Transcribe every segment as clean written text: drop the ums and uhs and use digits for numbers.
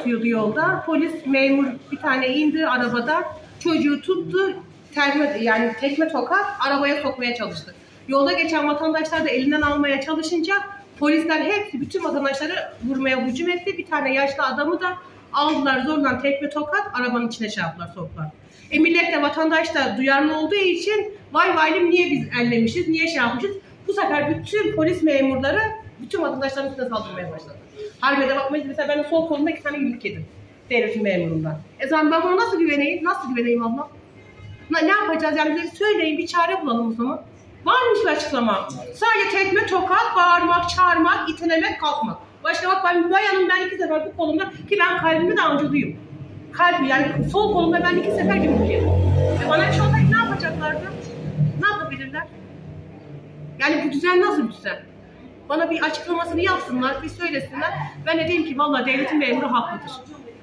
atıyordu yolda. Polis memur bir tane indi arabadan. Çocuğu tuttu. Tekme tokat arabaya sokmaya çalıştı. Yolda geçen vatandaşlar da elinden almaya çalışınca polisler hepsi bütün vatandaşları vurmaya hücum etti. Bir tane yaşlı adamı da aldılar zorla tekme tokat arabanın içine çarptılar, soktular. Millet de vatandaş da duyarlı olduğu için vay vaylim niye biz ellemişiz, niye şey yapmışız. Bu sefer bütün polis memurları bütün vatandaşların üstüne saldırmaya başladı. Harbide bakmayın, mesela ben sol kolumda 2 tane yumruk yedim devletin memurundan. Zaman ben buna nasıl güveneyim? Nasıl güveneyim abla? Ne yapacağız yani, bize söyleyin, bir çare bulalım o zaman. Var mı hiçbir açıklama? Sadece tekme, tokat, bağırmak, çağırmak, itelemek, kalkmak. Başka bak ben bayanım, ben 2 sefer bu kolumda, ki ben kalbimde de amcalıyım. Kalbi yani sol kolumda ben 2 sefer yumruk yedim. Bana bir şey olsaydı ne yapacaklardı? Ne yapabilirler? Yani bu düzen nasıl bir düzen? Bana bir açıklamasını yapsınlar, bir söylesinler. Ben de diyeyim ki vallahi devletin memuru haklıdır.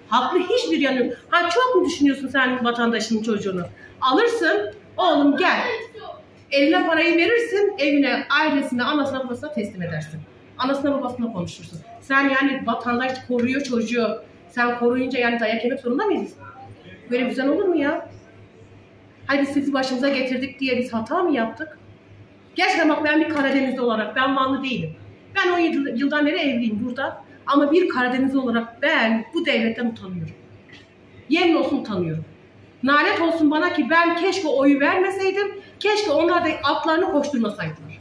Haklı hiçbir yanı yok. Çok mu düşünüyorsun sen vatandaşının çocuğunu? Alırsın, oğlum gel. Eline parayı verirsin, evine, ailesine, anasına, babasına teslim edersin. Anasına, babasına konuşursun. Sen yani vatandaş koruyor çocuğu. Sen koruyunca yani dayak yemek zorunda mıyız? Böyle bir düzen olur mu ya? Hadi sizi başımıza getirdik diye biz hata mı yaptık? Gerçekten bak, ben bir Karadenizli olarak, ben Vanlı değilim. Ben 17 yıldan beri evliyim burada. Ama bir Karadenizli olarak ben bu devletten utanıyorum. Yemin olsun utanıyorum. Nalet olsun bana ki ben keşke oyu vermeseydim, keşke onlar da atlarını koşturmasaydılar.